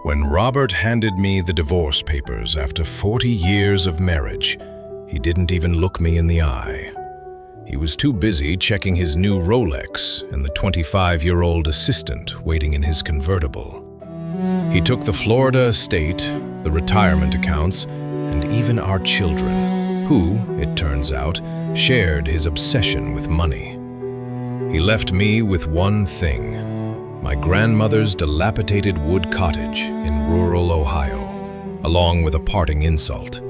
When Robert handed me the divorce papers after 40 years of marriage, he didn't even look me in the eye. He was too busy checking his new Rolex and the 25-year-old assistant waiting in his convertible. He took the Florida estate, the retirement accounts, and even our children, who, it turns out, shared his obsession with money. He left me with one thing: my grandmother's dilapidated wood cottage in rural Ohio, along with a parting insult.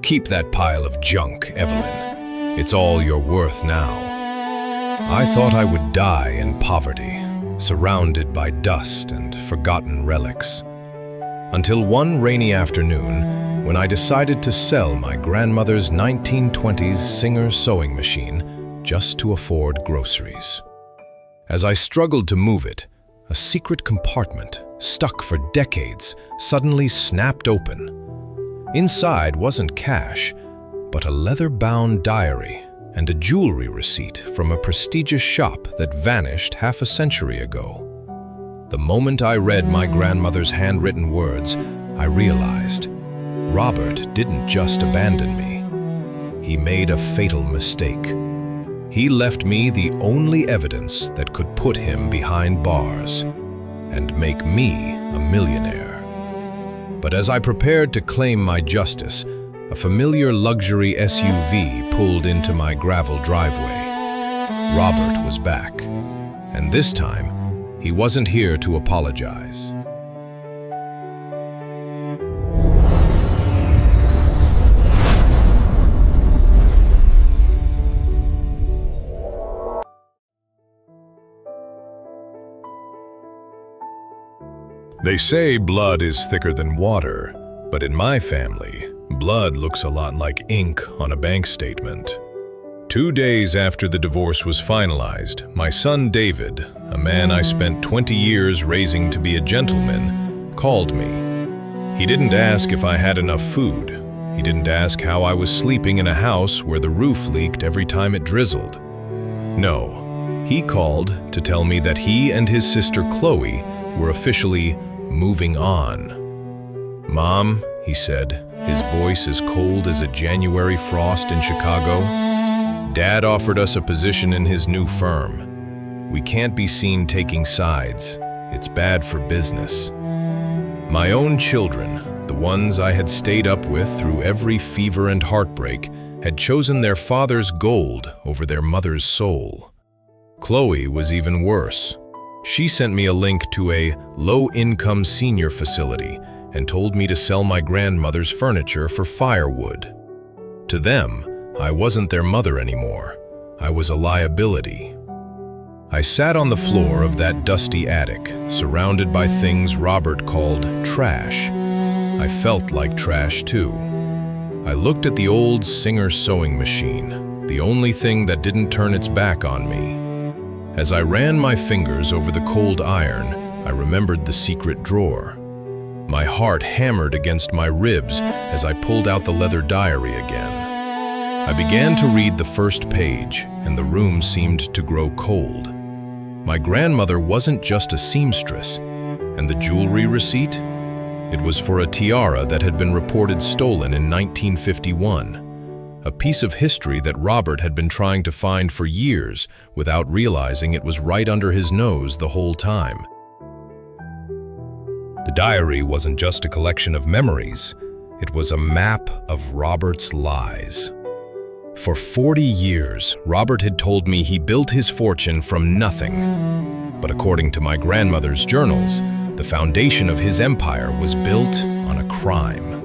"Keep that pile of junk, Evelyn. It's all you're worth now." I thought I would die in poverty, surrounded by dust and forgotten relics. Until one rainy afternoon, when I decided to sell my grandmother's 1920s Singer sewing machine just to afford groceries. As I struggled to move it, a secret compartment, stuck for decades, suddenly snapped open. Inside wasn't cash, but a leather-bound diary and a jewelry receipt from a prestigious shop that vanished half a century ago. The moment I read my grandmother's handwritten words, I realized Robert didn't just abandon me. He made a fatal mistake. He left me the only evidence that could put him behind bars and make me a millionaire. But as I prepared to claim my justice, a familiar luxury SUV pulled into my gravel driveway. Robert was back, and this time, he wasn't here to apologize. They say blood is thicker than water, but in my family, blood looks a lot like ink on a bank statement. 2 days after the divorce was finalized, my son David, a man I spent 20 years raising to be a gentleman, called me. He didn't ask if I had enough food. He didn't ask how I was sleeping in a house where the roof leaked every time it drizzled. No, he called to tell me that he and his sister Chloe were officially moving on. "Mom," he said, his voice as cold as a January frost in Chicago, "Dad offered us a position in his new firm. We can't be seen taking sides. It's bad for business." My own children, the ones I had stayed up with through every fever and heartbreak, had chosen their father's gold over their mother's soul. Chloe was even worse. She sent me a link to a low-income senior facility and told me to sell my grandmother's furniture for firewood. To them, I wasn't their mother anymore. I was a liability. I sat on the floor of that dusty attic, surrounded by things Robert called trash. I felt like trash too. I looked at the old Singer sewing machine, the only thing that didn't turn its back on me. As I ran my fingers over the cold iron, I remembered the secret drawer. My heart hammered against my ribs as I pulled out the leather diary again. I began to read the first page, and the room seemed to grow cold. My grandmother wasn't just a seamstress, and the jewelry receipt? It was for a tiara that had been reported stolen in 1951. A piece of history that Robert had been trying to find for years without realizing it was right under his nose the whole time. The diary wasn't just a collection of memories. It was a map of Robert's lies. For 40 years, Robert had told me he built his fortune from nothing. But according to my grandmother's journals, the foundation of his empire was built on a crime.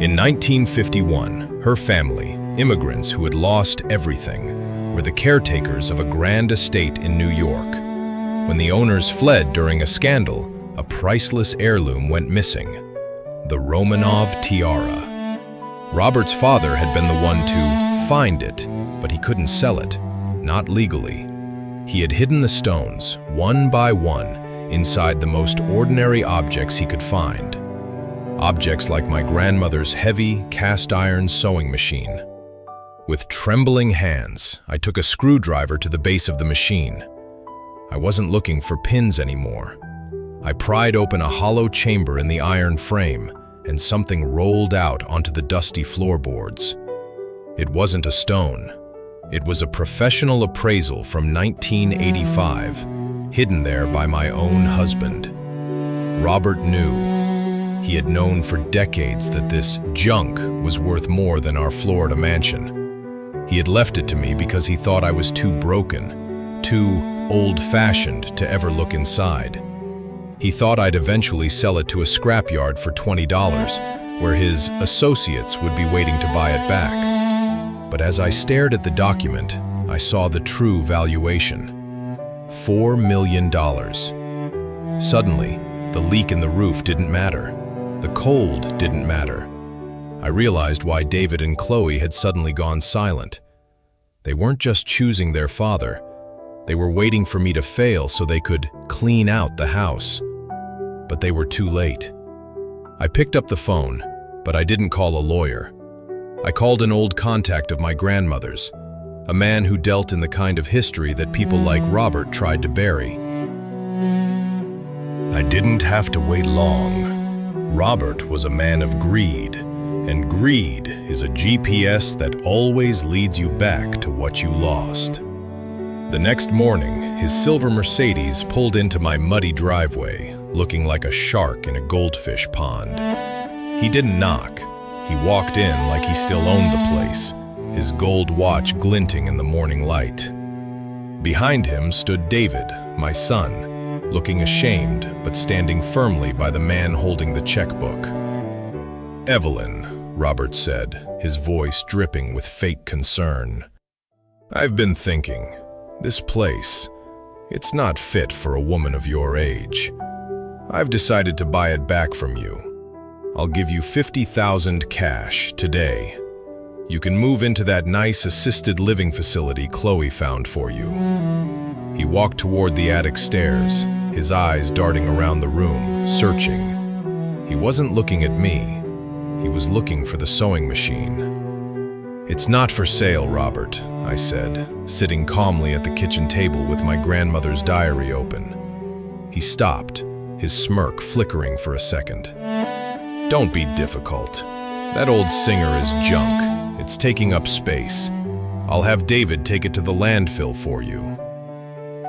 In 1951, her family, immigrants who had lost everything, were the caretakers of a grand estate in New York. When the owners fled during a scandal, a priceless heirloom went missing: the Romanov tiara. Robert's father had been the one to find it, but he couldn't sell it, not legally. He had hidden the stones, one by one, inside the most ordinary objects he could find. Objects like my grandmother's heavy, cast-iron sewing machine. With trembling hands, I took a screwdriver to the base of the machine. I wasn't looking for pins anymore. I pried open a hollow chamber in the iron frame, and something rolled out onto the dusty floorboards. It wasn't a stone. It was a professional appraisal from 1985, hidden there by my own husband. Robert knew. He had known for decades that this junk was worth more than our Florida mansion. He had left it to me because he thought I was too broken, too old-fashioned to ever look inside. He thought I'd eventually sell it to a scrapyard for $20, where his associates would be waiting to buy it back. But as I stared at the document, I saw the true valuation: $4 million. Suddenly, the leak in the roof didn't matter. The cold didn't matter. I realized why David and Chloe had suddenly gone silent. They weren't just choosing their father. They were waiting for me to fail so they could clean out the house. But they were too late. I picked up the phone, but I didn't call a lawyer. I called an old contact of my grandmother's, a man who dealt in the kind of history that people like Robert tried to bury. I didn't have to wait long. Robert was a man of greed, and greed is a GPS that always leads you back to what you lost. The next morning, his silver Mercedes pulled into my muddy driveway, looking like a shark in a goldfish pond. He didn't knock. He walked in like he still owned the place, his gold watch glinting in the morning light. Behind him stood David, my son, looking ashamed but standing firmly by the man holding the checkbook. "Evelyn," Robert said, his voice dripping with fake concern. "I've been thinking. This place, it's not fit for a woman of your age. I've decided to buy it back from you. I'll give you $50,000 cash today. You can move into that nice assisted living facility Chloe found for you." He walked toward the attic stairs, his eyes darting around the room, searching. He wasn't looking at me. He was looking for the sewing machine. "It's not for sale, Robert," I said, sitting calmly at the kitchen table with my grandmother's diary open. He stopped, his smirk flickering for a second. "Don't be difficult. That old Singer is junk. It's taking up space. I'll have David take it to the landfill for you."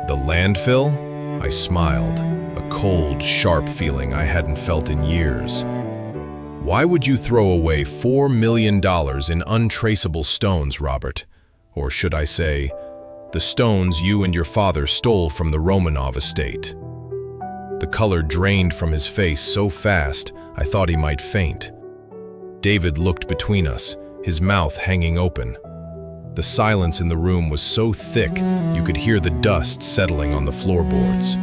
"The landfill?" I smiled, a cold, sharp feeling I hadn't felt in years. "Why would you throw away $4 million in untraceable stones, Robert? Or should I say, the stones you and your father stole from the Romanov estate?" The color drained from his face so fast, I thought he might faint. David looked between us, his mouth hanging open. The silence in the room was so thick, you could hear the dust settling on the floorboards.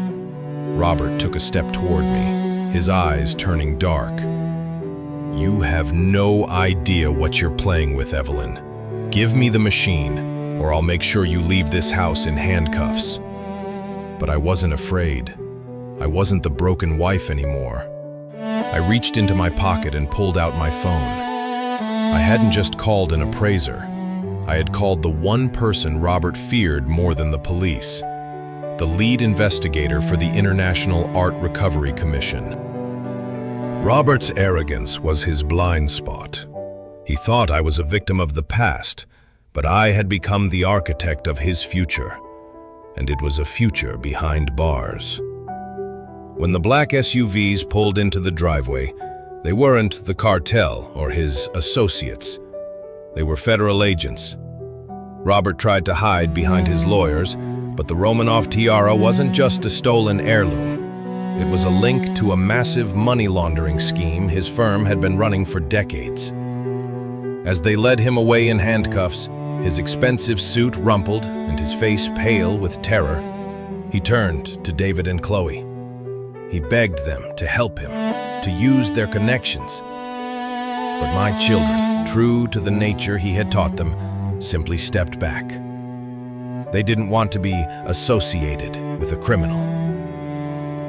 Robert took a step toward me, his eyes turning dark. "You have no idea what you're playing with, Evelyn. Give me the machine, or I'll make sure you leave this house in handcuffs." But I wasn't afraid. I wasn't the broken wife anymore. I reached into my pocket and pulled out my phone. I hadn't just called an appraiser. I had called the one person Robert feared more than the police, the lead investigator for the International Art Recovery Commission. Robert's arrogance was his blind spot. He thought I was a victim of the past, but I had become the architect of his future, and it was a future behind bars. When the black SUVs pulled into the driveway, they weren't the cartel or his associates. They were federal agents. Robert tried to hide behind his lawyers, but the Romanov tiara wasn't just a stolen heirloom. It was a link to a massive money laundering scheme his firm had been running for decades. As they led him away in handcuffs, his expensive suit rumpled and his face pale with terror, he turned to David and Chloe. He begged them to help him, to use their connections. But my children, true to the nature he had taught them, simply stepped back. They didn't want to be associated with a criminal.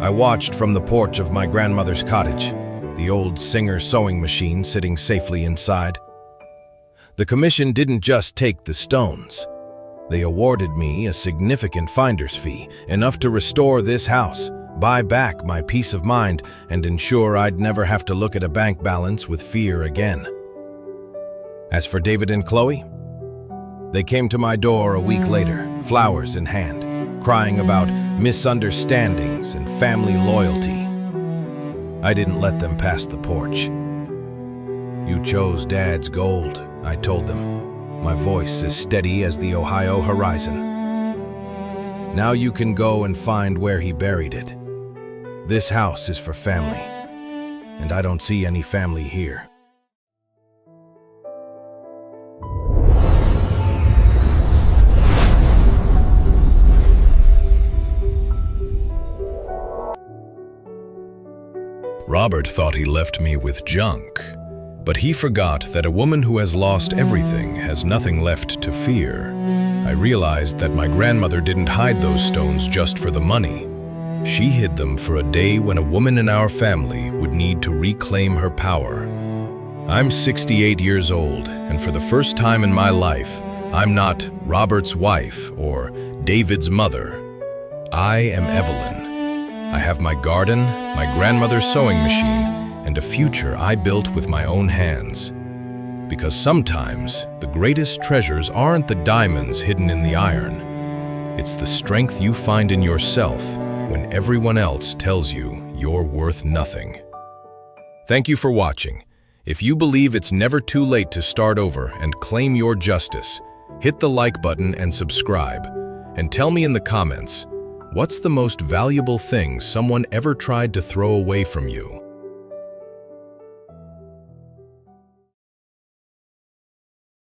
I watched from the porch of my grandmother's cottage, the old Singer sewing machine sitting safely inside. The commission didn't just take the stones. They awarded me a significant finder's fee, enough to restore this house, buy back my peace of mind, and ensure I'd never have to look at a bank balance with fear again. As for David and Chloe, they came to my door a week later, flowers in hand, crying about misunderstandings and family loyalty. I didn't let them pass the porch. "You chose Dad's gold," I told them, my voice as steady as the Ohio horizon. "Now you can go and find where he buried it. This house is for family, and I don't see any family here." Robert thought he left me with junk, but he forgot that a woman who has lost everything has nothing left to fear. I realized that my grandmother didn't hide those stones just for the money. She hid them for a day when a woman in our family would need to reclaim her power. I'm 68 years old, and for the first time in my life, I'm not Robert's wife or David's mother. I am Evelyn. I have my garden, my grandmother's sewing machine, and a future I built with my own hands. Because sometimes the greatest treasures aren't the diamonds hidden in the iron. It's the strength you find in yourself when everyone else tells you you're worth nothing. Thank you for watching. If you believe it's never too late to start over and claim your justice, hit the like button and subscribe. And tell me in the comments, what's the most valuable thing someone ever tried to throw away from you?